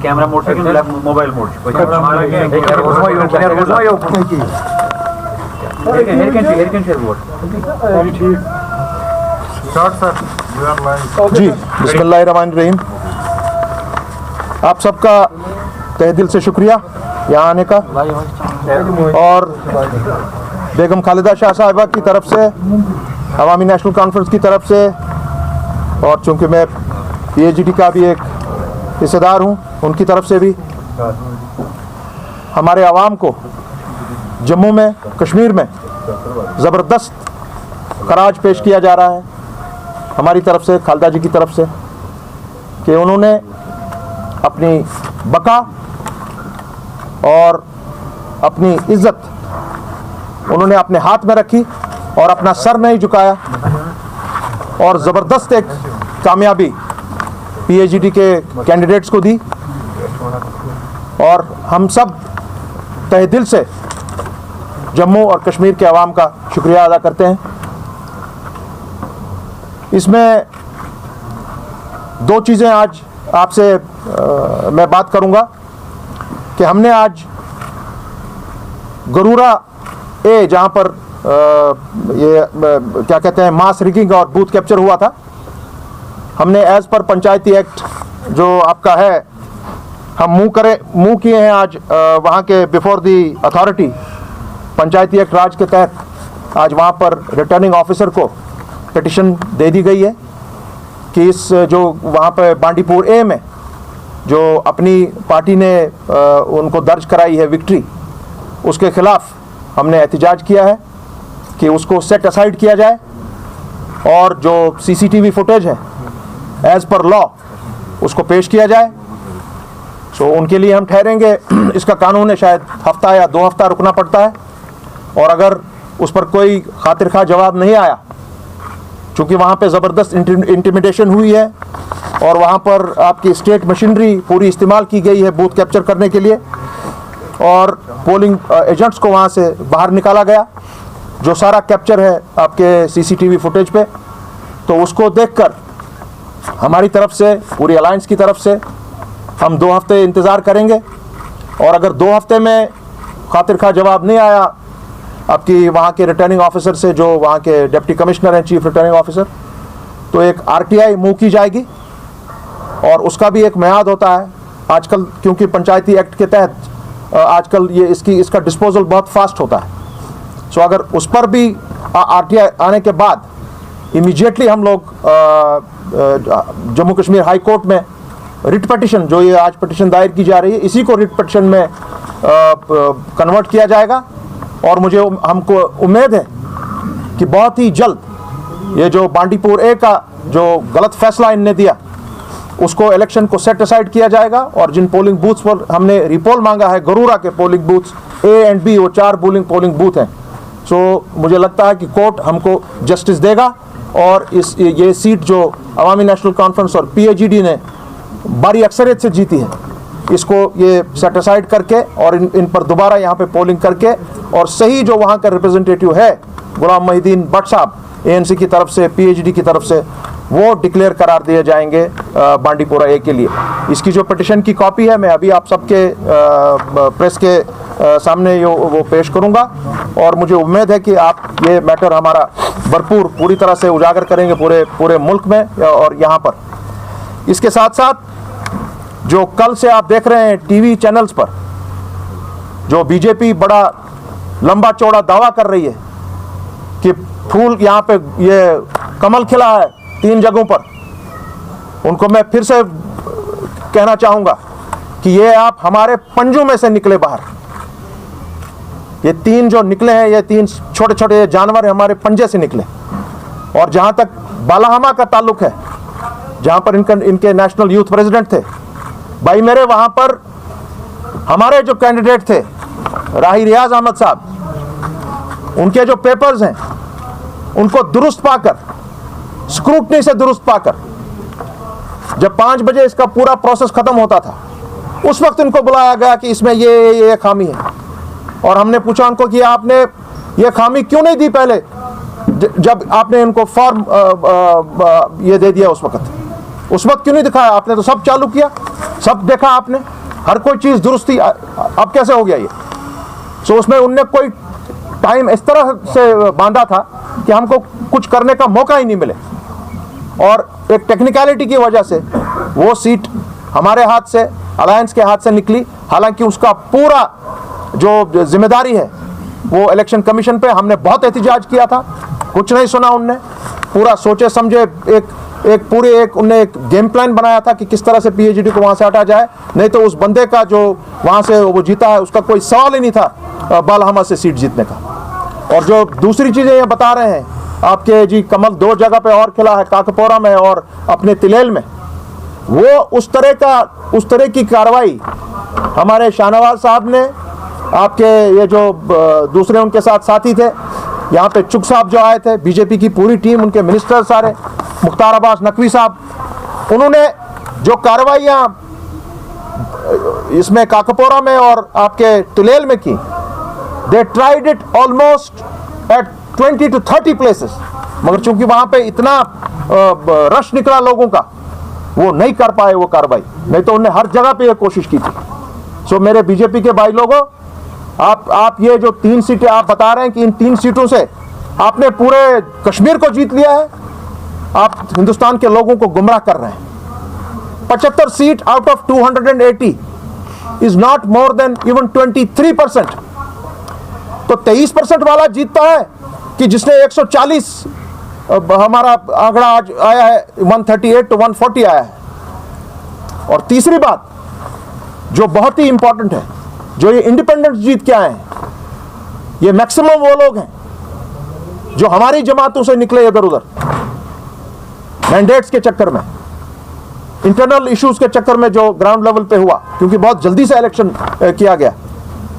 Camera mode से mobile mode जी बिस्मिल्लाहिर्रहमानिर्रहीम। आप सबका तहे दिल से शुक्रिया यहाँ आने का, और बेगम खालिदा शाह साहिबा की तरफ से, अवामी नेशनल कॉन्फ्रेंस की तरफ से, और चूँकि मैं PAGD का भी एक हिस्सेदार हूँ, उनकी तरफ से भी हमारे आवाम को जम्मू में, कश्मीर में ज़बरदस्त खराज पेश किया जा रहा है हमारी तरफ से, खालिदा जी की तरफ से, कि उन्होंने अपनी बका और अपनी इज़्ज़त उन्होंने अपने हाथ में रखी और अपना सर नहीं झुकाया, और ज़बरदस्त एक कामयाबी PAGD के कैंडिडेट्स को दी। और हम सब तहे दिल से जम्मू और कश्मीर के अवाम का शुक्रिया अदा करते हैं। इसमें दो चीज़ें आज आपसे मैं बात करूंगा कि हमने आज गरूरा ए, जहां पर ये क्या कहते हैं, मास रिगिंग और बूथ कैप्चर हुआ था, हमने एज़ पर पंचायती एक्ट जो आपका है, हम मुंह किए हैं आज वहाँ के बिफोर दी अथॉरिटी, पंचायती एक्ट राज के तहत आज वहाँ पर रिटर्निंग ऑफिसर को पिटिशन दे दी गई है कि इस जो वहाँ पर बांडीपुर ए में जो अपनी पार्टी ने उनको दर्ज कराई है विक्ट्री, उसके ख़िलाफ़ हमने एहतिजाज किया है कि उसको सेट असाइड किया जाए, और जो CCTV फुटेज है एज़ पर लॉ उसको पेश किया जाए। सो उनके लिए हम ठहरेंगे, इसका कानून है, शायद हफ्ता या 2 हफ्ता रुकना पड़ता है, और अगर उस पर कोई खातिर खा जवाब नहीं आया, चूँकि वहाँ पे ज़बरदस्त इंटिमिडेशन हुई है और वहाँ पर आपकी स्टेट मशीनरी पूरी इस्तेमाल की गई है बूथ कैप्चर करने के लिए, और पोलिंग एजेंट्स को वहाँ से बाहर निकाला गया, जो सारा कैप्चर है आपके CCTV फुटेज पे, तो उसको देखकर हमारी तरफ से, पूरी अलायंस की तरफ से, हम 2 हफ्ते इंतज़ार करेंगे, और अगर 2 हफ्ते में खातिर खा जवाब नहीं आया आपकी वहाँ के रिटर्निंग ऑफिसर से, जो वहाँ के डिप्टी कमिश्नर हैं, चीफ रिटर्निंग ऑफिसर, तो एक RTI मूव की जाएगी, और उसका भी एक मियाद होता है आजकल, क्योंकि पंचायती एक्ट के तहत आजकल ये इसका डिस्पोजल बहुत फास्ट होता है। सो अगर उस पर भी RTI आने के बाद इमीडिएटली हम लोग जम्मू कश्मीर हाई कोर्ट में रिट पिटिशन, जो ये आज पिटिशन दायर की जा रही है, इसी को रिट पिटिशन में कन्वर्ट किया जाएगा, और हमको उम्मीद है कि बहुत ही जल्द ये जो बांडीपुर ए का जो गलत फैसला इनने दिया, उसको इलेक्शन को सेट असाइड किया जाएगा, और जिन पोलिंग बूथ्स पर हमने रिपोल मांगा है, गरूरा के polling booths A and B, वो 4 पोलिंग बूथ हैं। सो मुझे लगता है कि कोर्ट हमको जस्टिस देगा, और ये सीट जो अवामी नेशनल कॉन्फ्रेंस और PAGD ने बड़ी अक्सरियत से जीती है, इसको ये सेट असाइड करके और इन पर दोबारा यहाँ पे पोलिंग करके, और सही जो वहाँ का रिप्रेजेंटेटिव है गुलाम मोहिउद्दीन भट्ट साहब ANC की तरफ से, PAGD की तरफ से, वो डिक्लेयर करार दिए जाएंगे बांडीपुरा ए के लिए। इसकी जो पिटिशन की कॉपी है, मैं अभी आप सबके प्रेस के सामने वो पेश करूंगा, और मुझे उम्मीद है कि आप ये मैटर हमारा पूरी तरह से उजागर करेंगे पूरे मुल्क में और यहाँ पर। इसके साथ साथ जो कल से आप देख रहे हैं TV चैनल्स पर, जो BJP बड़ा लंबा चौड़ा दावा कर रही है कि फूल यहाँ पे ये कमल खिला है 3 जगहों पर, उनको मैं फिर से कहना चाहूँगा कि ये आप हमारे पंजों में से निकले बाहर। ये 3 जो निकले हैं, ये 3 छोटे छोटे जानवर हमारे पंजे से निकले। और जहाँ तक बालाहमा का ताल्लुक है, जहाँ पर इनके नेशनल यूथ प्रेसिडेंट थे, भाई मेरे, वहाँ पर हमारे जो कैंडिडेट थे राही रियाज अहमद साहब, उनके जो पेपर्स हैं उनको दुरुस्त पाकर, स्क्रूटनी से दुरुस्त पाकर, जब 5 बजे इसका पूरा प्रोसेस खत्म होता था, उस वक्त इनको बुलाया गया कि इसमें ये खामी है। और हमने पूछा उनको कि आपने ये खामी क्यों नहीं दी पहले जब आपने इनको फॉर्म ये दे दिया उस वक्त क्यों नहीं दिखाया? आपने तो सब चालू किया, सब देखा आपने, हर कोई चीज दुरुस्त थी। अब कैसे हो गया ये? सो उसमें उनने कोई टाइम इस तरह से बांधा था कि हमको कुछ करने का मौका ही नहीं मिले, और एक टेक्निकलिटी की वजह से वो सीट हमारे हाथ से, अलायंस के हाथ से निकली। हालांकि उसका पूरा जो जिम्मेदारी है वो इलेक्शन कमीशन पे, हमने बहुत एहतजाज किया था, कुछ नहीं सुना उनने। पूरा सोचे समझे उनने एक गेम प्लान बनाया था कि किस तरह से पीएचडी को वहां से हटा जाए, नहीं तो उस बंदे का जो वहां से वो जीता है उसका कोई सवाल ही नहीं था बालहमा से सीट जीतने का। और जो दूसरी चीजें ये बता रहे हैं आपके जी, कमल 2 जगह पे और खिला है, काकपोरा में और अपने तिलेल में, वो उस तरह की कार्रवाई हमारे शाहनवाज साहब ने, आपके ये जो दूसरे उनके साथ साथी थे यहाँ पे, चुग साहब जो आए थे, बीजेपी की पूरी टीम, उनके मिनिस्टर सारे, मुख्तार अब्बास नकवी साहब, उन्होंने जो कार्रवाइयाँ इसमें काकपोरा में और आपके तिलेल में की, they tried it almost at 20 to 30 places, मगर चूंकि वहां पे इतना रश निकला लोगों का, वो नहीं कर पाए वो कार्रवाई, नहीं तो उन्होंने हर जगह पे ये कोशिश की थी। सो मेरे बीजेपी के भाई लोगों, आप ये जो 3 सीटें आप बता रहे हैं कि इन 3 सीटों से आपने पूरे कश्मीर को जीत लिया है, आप हिंदुस्तान के लोगों को गुमराह कर रहे हैं। 75 seat out of 280 is not more than even 23%। तो 23% वाला जीतता है कि जिसने 140, हमारा आंकड़ा आज आया है 138 to 140 आया है। और तीसरी बात जो बहुत ही इंपॉर्टेंट है, जो ये इंडिपेंडेंस जीत के आए हैं, ये मैक्सिमम वो लोग हैं जो हमारी जमातों से निकले इधर उधर मैंडेट्स के चक्कर में, इंटरनल इश्यूज के चक्कर में, जो ग्राउंड लेवल पे हुआ, क्योंकि बहुत जल्दी से इलेक्शन किया गया।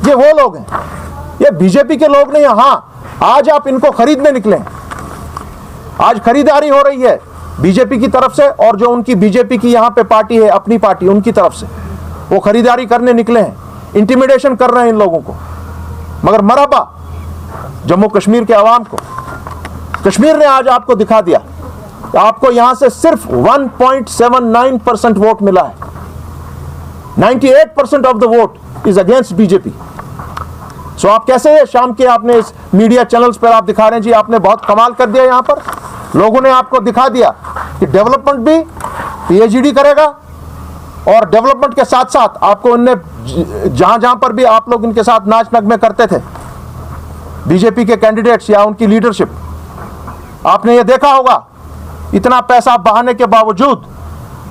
ये वो लोग हैं, ये बीजेपी के लोग नहीं हैं। हाँ, आज आप इनको खरीदने निकले हैं, आज खरीदारी हो रही है बीजेपी की तरफ से, और जो उनकी बीजेपी की यहाँ पे पार्टी है, अपनी पार्टी, उनकी तरफ से वो खरीदारी करने निकले हैं, इंटिमिडेशन कर रहे हैं इन लोगों को। मगर मरहबा जम्मू कश्मीर के अवाम को, कश्मीर ने आज आपको दिखा दिया, आपको यहां से सिर्फ 1.79% वोट मिला है। 98% of the vote is against BJP. So आप कैसे शाम के आपने इस मीडिया चैनल्स पर आप दिखा रहे हैं जी, आपने बहुत कमाल कर दिया। यहां पर लोगों ने आपको दिखा दिया कि डेवलपमेंट भी पीएचडी करेगा, और डेवलपमेंट के साथ साथ आपको उनने जहां जहां पर भी आप लोग इनके साथ नाच नगमे करते थे, बीजेपी के कैंडिडेट्स या उनकी लीडरशिप, आपने ये देखा होगा, इतना पैसा बहाने के बावजूद,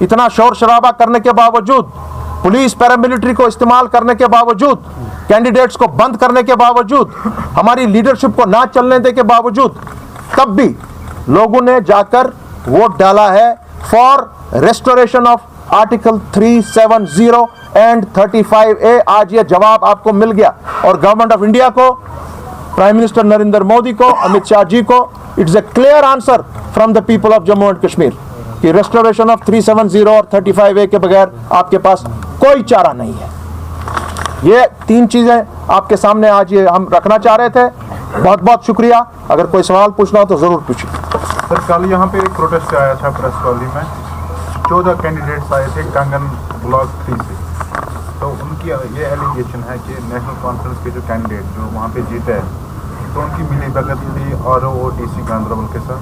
इतना शोर शराबा करने के बावजूद, पुलिस पैरामिलिट्री को इस्तेमाल करने के बावजूद, कैंडिडेट्स को बंद करने के बावजूद, हमारी लीडरशिप को ना चलने देने के बावजूद, तब भी लोगों ने जाकर वोट डाला है for restoration of article 370 and 35A। आज ये जवाब आपको मिल गया, और गवर्नमेंट ऑफ इंडिया को, प्राइम मिनिस्टर नरेंद्र मोदी को, अमित शाह जी को, it's a clear answer from the people of Jammu and Kashmir कि रेस्टोरेशन ऑफ 370 और 35A के बगैर आपके पास कोई चारा नहीं है। ये 3 चीजें आपके सामने आज ये हम रखना चाह रहे थे। बहुत बहुत शुक्रिया। अगर कोई सवाल पूछना हो तो जरूर पूछिए। सर, कल यहाँ पे एक प्रोटेस्ट आया था प्रेस कॉलोनी में, 14 कैंडिडेट्स आए थे कंगन ब्लॉक 3 से। तो उनकी ये एलिगेशन है कि नेशनल कॉन्फ्रेंस के जो कैंडिडेट जो वहाँ पे जीते हैं, तो उनकी मिली भगत थी और OTC गांधरबल के साथ,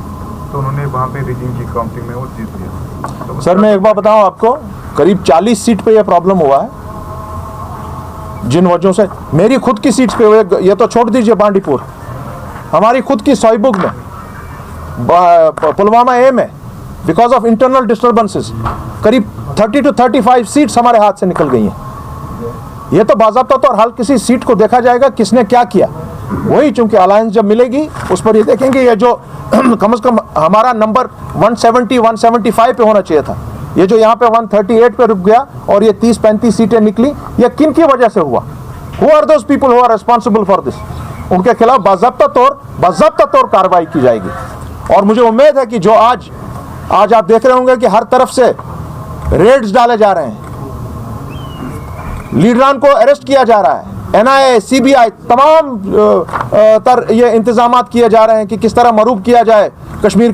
तो उन्होंने वहाँ पे रिगिंग की काउंटिंग में वो जीत लिया। तो सर मैं एक बार बताऊं आपको, करीब 40 सीट पे ये प्रॉब्लम हुआ है, जिन वजहों से मेरी खुद की सीट पे हुए, ये तो छोड़ दीजिए बांडीपुर, हमारी खुद की सोईबुग में, पुलवामा A में, बिकॉज ऑफ इंटरनल डिस्टर्बेंसेस करीब 30 to 35 सीट्स हमारे हाथ से निकल गई हैं। ये तो बाज़ाब्ता तौर हर किसी सीट को देखा जाएगा किसने क्या किया, वही चूंकि अलायंस जब मिलेगी उस पर ये देखेंगे। ये जो कम से कम हमारा नंबर 170-175 पे होना चाहिए था, ये जो यहाँ पे 138 पे रुक गया और ये 30-35 सीटें निकली, ये किन की वजह से हुआ? Who are those people who are responsible for this? उनके खिलाफ बाज़ाब्ता तौर कार्रवाई की जाएगी। और मुझे उम्मीद है कि जो आज आप देख रहे होंगे कि हर तरफ से रेड्स डाले जा रहे हैं, लीडरान को अरेस्ट किया जा रहा है, NIA, CBI तमाम तर ये इंतजामात किए जा रहे हैं कि किस तरह मरूब किया जाए कश्मीर